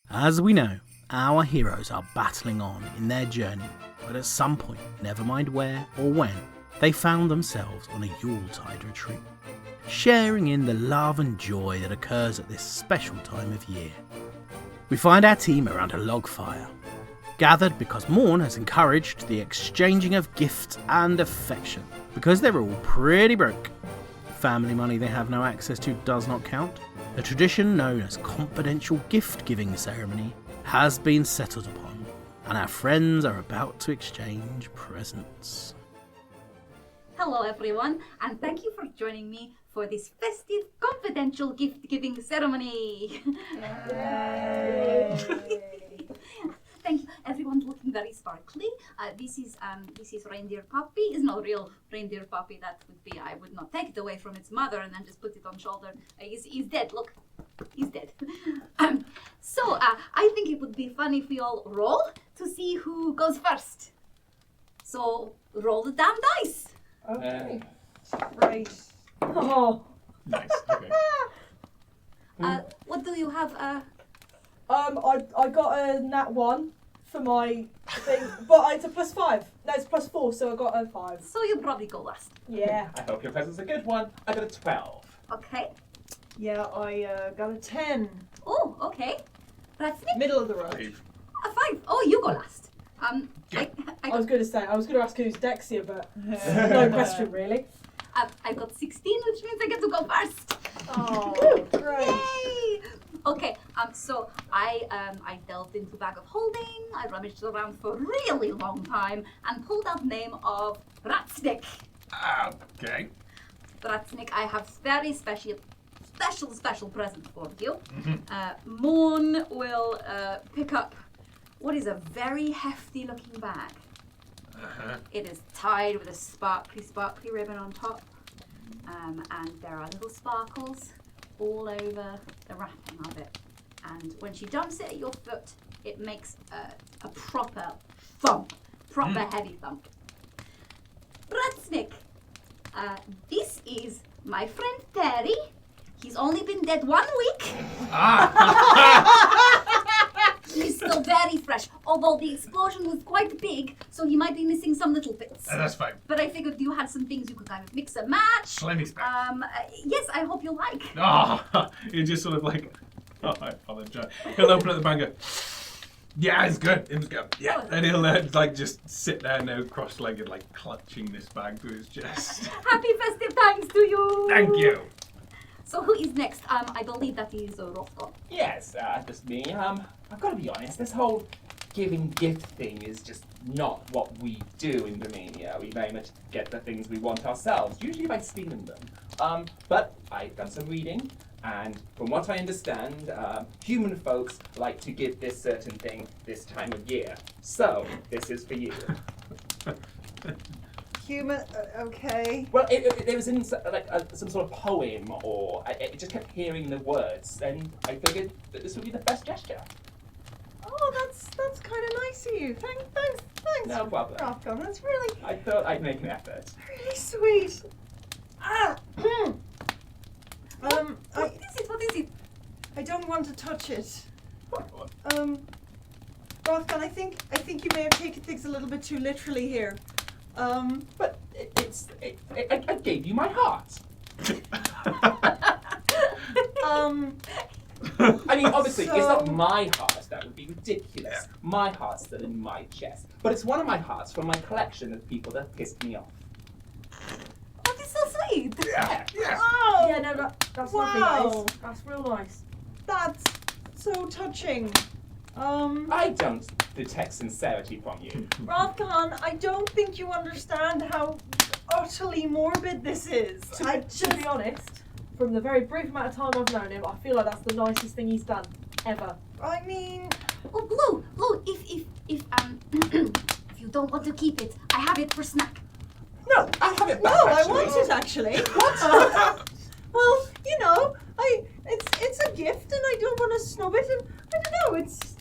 As we know, our heroes are battling on in their journey, but at some point, never mind where or when, they found themselves on a Yuletide retreat, sharing in the love and joy that occurs at this special time of year. We find our team around a log fire, gathered because Mawn has encouraged the exchanging of gifts and affection, because they're all pretty broke. Family money they have no access to does not count. A tradition known as confidential gift-giving ceremony has been settled upon, and our friends are about to exchange presents. Hello everyone, and thank you for joining me for this festive confidential gift-giving ceremony. Yay! Thank you. Everyone's looking very sparkly. This is reindeer puppy. It's not real reindeer puppy. That would be, I would not take it away from its mother and then just put it on shoulder. He's dead. Look, he's dead. So I think it would be fun if we all roll to see who goes first. So roll the damn dice. Okay. Right. Oh. Nice. Okay. What do you have? I got a nat 1 for my thing, but it's a +5. No, it's +4, so I got a 5. So you probably go last. Yeah. I hope your present's a good one. I got a 12. Okay. Yeah, I got a 10. Oh, okay. That's it. Middle of the road. 5. A 5. Oh, you go last. Okay. I was going to ask who's Dexia, but no question really. I got 16, which means I get to go first. Oh, great. Yay! Okay, so I delved into bag of holding. I rummaged around for a really long time and pulled out the name of Ratsnick. Okay. Ratsnick, I have very special present for you. Mawn will pick up what is a very hefty looking bag. It is tied with a sparkly ribbon on top, and there are little sparkles all over the wrapping of it. And when she dumps it at your foot, it makes a proper thump, heavy thump. Ratsnick, this is my friend Terry. He's only been dead 1 week. He's still very fresh, although the explosion was quite big, so he might be missing some little bits. That's fine. But I figured you had some things you could kind of mix and match. Plenty spare. Yes, I hope you like. You just sort of like, I apologize. He'll open up the bag and go, yeah, it's good. It was good. Yeah. And he'll like just sit there now cross-legged, like clutching this bag to his chest. Happy festive times to you. Thank you. So who is next? I believe that is Roscoe. Yes, just me. I've got to be honest, this whole giving gift thing is just not what we do in Romania. We very much get the things we want ourselves, usually by stealing them. But I've done some reading, and from what I understand, human folks like to give this certain thing this time of year. So, this is for you. Human, okay. Well, it was in some sort of poem, or I just kept hearing the words, and I figured that this would be the best gesture. Oh, that's kind of nice of you. Thanks. No problem. Rothcon, that's really, I thought I'd make an effort. really sweet. What is it? I don't want to touch it. Rothcon, I think you may have taken things a little bit too literally here. But I gave you my heart. I mean, obviously, it's not my heart. That would be ridiculous. Yeah. My heart's still in my chest. But it's one of my hearts from my collection of people that pissed me off. Oh, this is so sweet. Yeah. Oh, Yeah, no, that's lovely, wow. guys. That's real nice. That's so touching. I don't detect sincerity from you. Rothcon, I don't think you understand how utterly morbid this is. To be honest, from the very brief amount of time I've known him, I feel like that's the nicest thing he's done ever. I mean, Oh, Blue, if if you don't want to keep it, I have it for snack. No, I have it back, no, I actually. want it actually. What? Well, you know, it's a gift, and I don't want to snub it. And I don't know, it's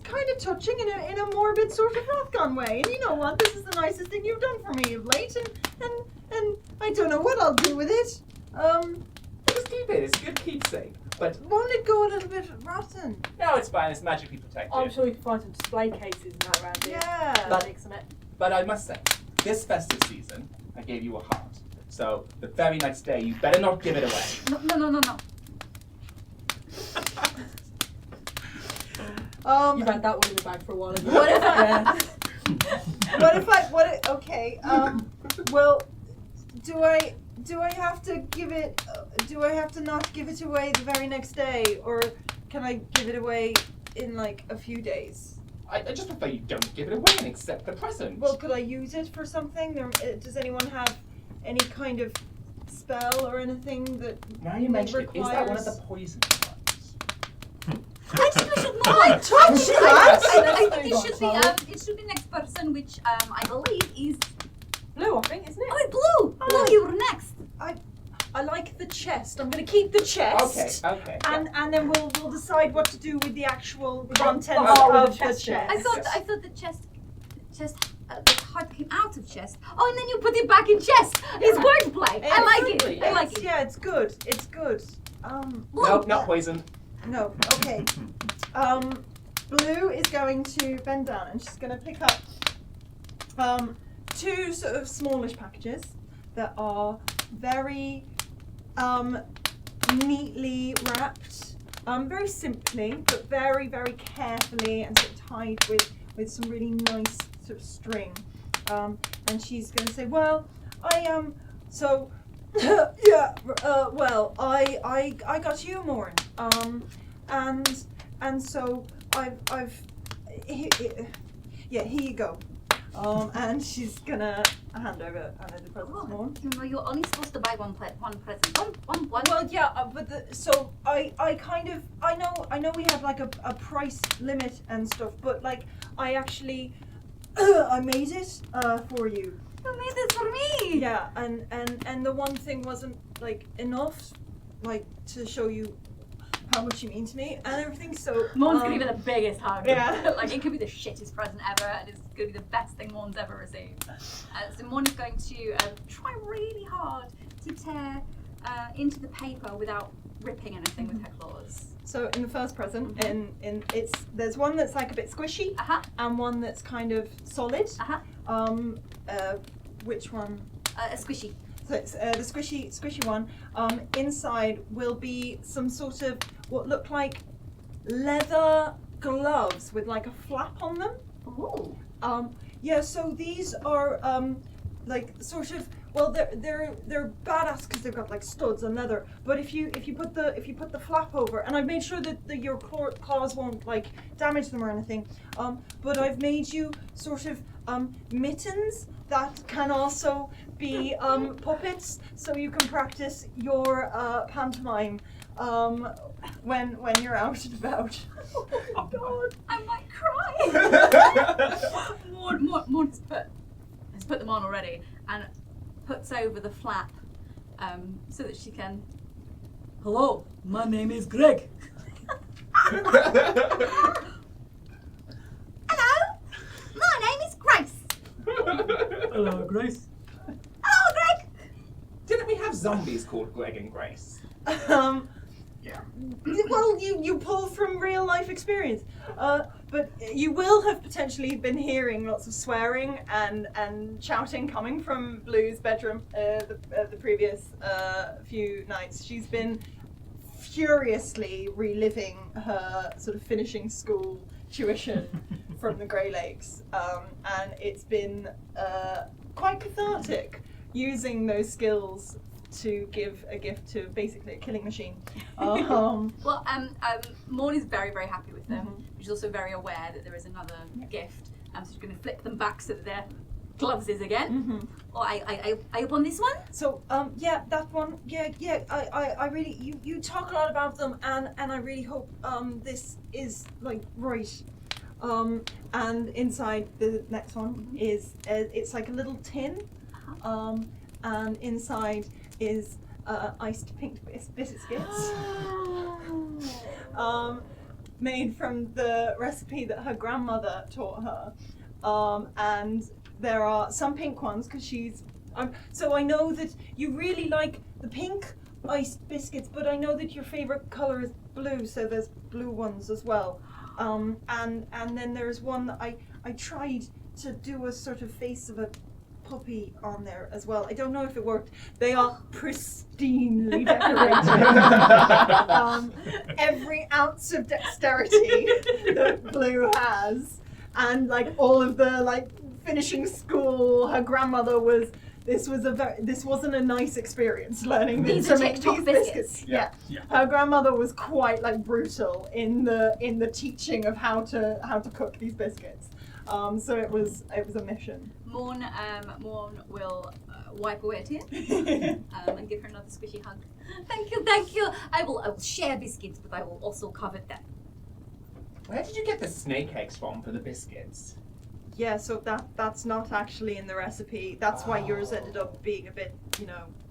kind of touching in a morbid sort of Rothcon way. And you know what? This is the nicest thing you've done for me of late, and I don't know what I'll do with it. Just keep it. It's a good keepsake. But Won't it go a little bit rotten? no, it's fine. It's magically protected. I'm sure you can find some display cases and that around here. Yeah. But- Mix on it. But I must say, this festive season, I gave you a heart. So the very next day, you better not give it away. No. You've had that one in the bag for a while. haven't you? What if Yeah. Okay. Well, do I have to give it? Do I have to not give it away the very next day, or can I give it away in like a few days? I just prefer you don't give it away and accept the present. Well, could I use it for something? Does anyone have any kind of spell or anything that? now you mention it, is that one of the requires- poison ones? I think we should move I on. touched that! I think it should be next person, which I believe is. Blue, I think, isn't it? Oh, it's Blue. Blue, you were next. I like the chest. I'm going to keep the chest. Okay. And then we'll decide what to do with the actual contents Oh, of with the the chest. chest. I thought the chest, the heart came out of chest. Oh, and then you put it back in chest. It's wordplay. I like it. I like it. Yeah, it's good. It's good. Nope, not poisoned. No. Okay. Blue is going to bend down and she's going to pick up two sort of smallish packages that are very neatly wrapped, very simply, but very, very carefully and sort of tied with some really nice sort of string. And she's going to say, well, so yeah, well, I got you, Mawn, and so here you go. And she's gonna hand over the presents, Mawn. No, you're only supposed to buy one present. One. Well, yeah, but so I know we have like a price limit and stuff, but like I actually I made it for you. You made this for me. Yeah, and the one thing wasn't like enough, like to show you how much you mean to me and everything. So Mawn's gonna give it the biggest hug. Yeah. Like it could be the shittest present ever, and it's gonna be the best thing Mawn's ever received. So Mawn is going to try really hard to tear into the paper without ripping anything with her claws. So in the first present, there's one that's like a bit squishy, and one that's kind of solid. Which one? A squishy. So it's the squishy one. Inside will be some sort of what look like leather gloves with like a flap on them. Ooh. Yeah. So these are like sort of, well, they're badass because they've got like studs and leather. But if you put the flap over, and I've made sure that your claws won't like damage them or anything. But I've made you sort of mittens that can also be puppets, so you can practice your pantomime when you're out and about. Oh God, I might cry. Maud has put them on already and puts over the flap so that she can. Hello, my name is Greg. Hello, my name is Grace. Hello, Grace. Hello, Greg. Didn't we have zombies called Greg and Grace? Yeah. Well, you pull from real life experience, but you will have potentially been hearing lots of swearing and shouting coming from Blue's bedroom the previous few nights. She's been furiously reliving her sort of finishing school tuition from the Grey Lakes, and it's been quite cathartic using those skills to give a gift to basically a killing machine. Well, Mawn is very, very happy with them. She's also very aware that there is another gift. So she's going to flip them back so that they're gloveses again. Or I open this one. So yeah, that one. Yeah. I really you talk a lot about them, and I really hope this is like right. And inside the next one is it's like a little tin, and inside is iced pink biscuits, made from the recipe that her grandmother taught her. And there are some pink ones because she's. So I know that you really like the pink, iced biscuits, but I know that your favourite colour is blue, so there's blue ones as well. And then there's one that I tried to do a sort of face of a puppy on there as well. I don't know if it worked. They are pristinely decorated. Every ounce of dexterity that Blue has, and like all of the like finishing school, her grandmother was. This wasn't a nice experience learning These to are make TikTok these biscuits. Yeah. Yeah. Her grandmother was quite like brutal in the teaching of how to cook these biscuits. So it was a mission. Mawn will wipe away a tear and give her another squishy hug. Thank you. I will share biscuits, but I will also covet them. Where did you get the snake eggs from for the biscuits? Yeah, so that's not actually in the recipe. That's why yours ended up being a bit,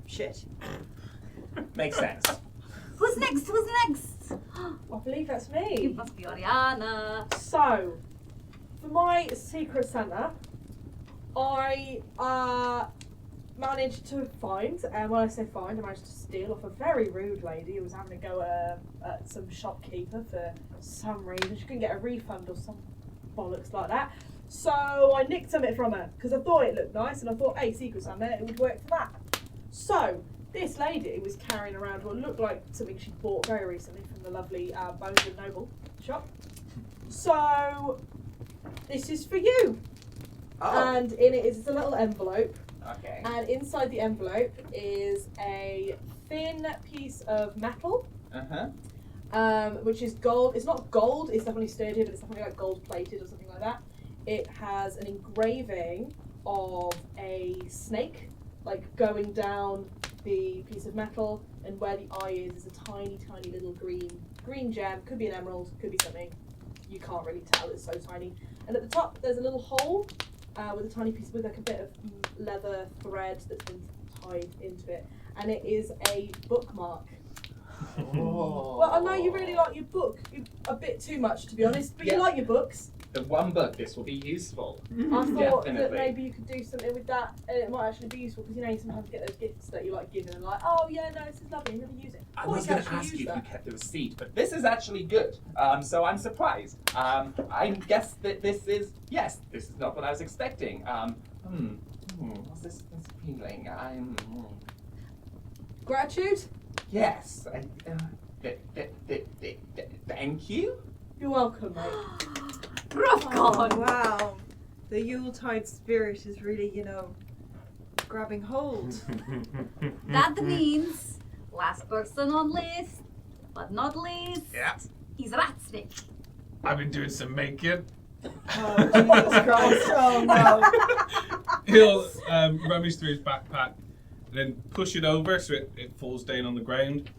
shit. Makes sense. Who's next? I believe that's It me. must be Orianna. So, for my secret Santa, I managed to find, and when I say find, I managed to steal off a very rude lady who was having to go at some shopkeeper for some reason. She couldn't get a refund or some bollocks like that. So I nicked something from her because I thought it looked nice, and I thought, hey, secret Santa, it would work for that. So this lady was carrying around what looked like something she bought very recently from the lovely Bones and Noble shop. So this is for you. Oh. And in it is a little envelope, Okay. and inside the envelope is a thin piece of metal, which is gold. It's not gold, it's definitely sturdy, but it's definitely like gold plated or something like that. It has an engraving of a snake, like going down the piece of metal, and where the eye is a tiny, tiny little green gem. Could be an emerald, could be something. You can't really tell, it's so tiny. And at the top there's a little hole with a tiny piece, with like a bit of leather thread that's been tied into it, and it is a bookmark. Oh. Well, I know you really like your book, a bit too much to be honest, but you like your books. The one book, this will be useful. I thought that Definitely. maybe you could do something with that, and it might actually be useful, because you sometimes get those gifts that you like giving and like, oh yeah, no, this is lovely, I'm going to use it. I Thought was you going could to actually ask use you if you that. kept the receipt, but this is actually good. So I'm surprised. I guess that this is not what I was expecting. What's this feeling? Gratitude? Yes. Thank you. You're welcome, mate. Rough God. Wow. The Yuletide spirit is really, grabbing hold. That means last person on list, but not least, Yeah. is Ratsnick. I've been doing some making. Oh, Jesus Christ. Oh, no. He'll rummage through his backpack and then push it over so it falls down on the ground.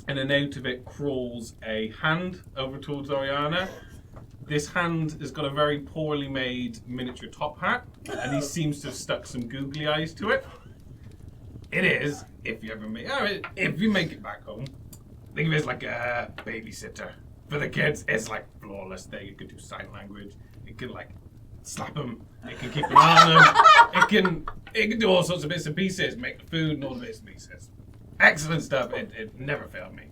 And then out of it crawls a hand over towards Orianna. This hand has got a very poorly made miniature top hat, and he seems to have stuck some googly eyes to it. It is, if you make it back home, think of it as like a babysitter. For the kids, it's like flawless thing. It can do sign language. It can like slap them. It can keep an eye on them. It can do all sorts of bits and pieces, make the food and all the bits and pieces. Excellent stuff. It never failed me.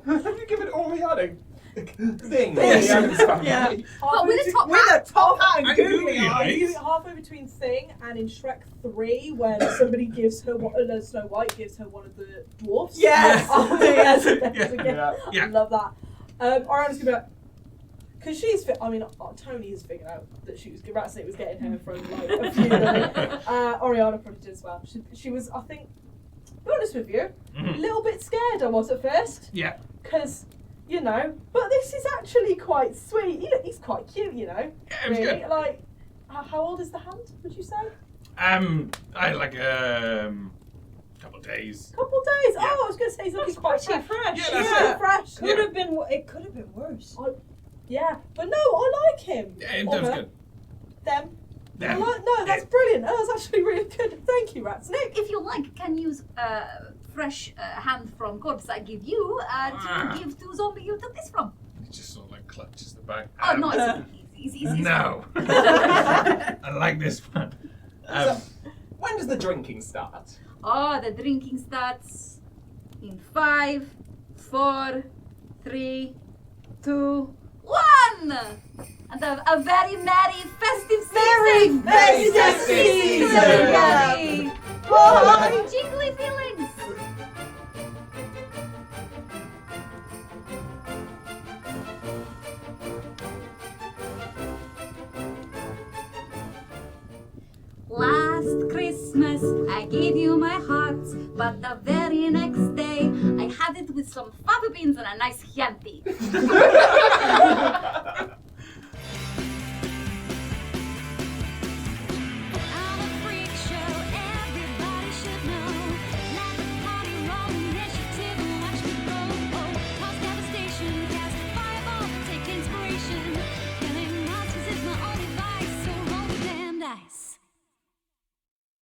Have you given Orianna thing? Yeah. But with a top With a top hat and And googly googly eyes. eyes. You do it halfway between Thing and in Shrek 3 when somebody gives her Snow White gives her one of the dwarfs. Yes. Oh, yes. Yeah. Yeah. I love that. Oriana's gonna be like, because Tony has figured out that Ratsnake was getting her from like a few. Orianna probably did as well. She was, I think, to be honest with you, a little bit scared I was at first. Yeah. Because, but this is actually quite sweet. He's quite cute, Yeah, it was really. good. Like, how old is the hand, would you say? I had like couple days. Couple days. Yeah. Oh, I was going to say he's looking quite Pretty fresh. fresh. Yeah, that's Yeah, it. fresh. Could have been. It could have been worse. Yeah, but no, I like him. Yeah, it Or was her. good. Them. Them. No, that's brilliant. Oh, that's actually really good. Thank you, Ratsnick. If you like, can use fresh hand from corpse I give you to give to zombie you took this from. He just sort of like clutches the bag. Oh no, it's easy. No. I like this one. So, when does the drinking start? Oh, the drinking starts in 5, 4, 3, 2, 1! And a very merry festive season! Festive season! Everybody! Bye! Jingly feelings! Last Christmas I gave you my heart, but the very next day I had it with some fava beans and a nice Chianti.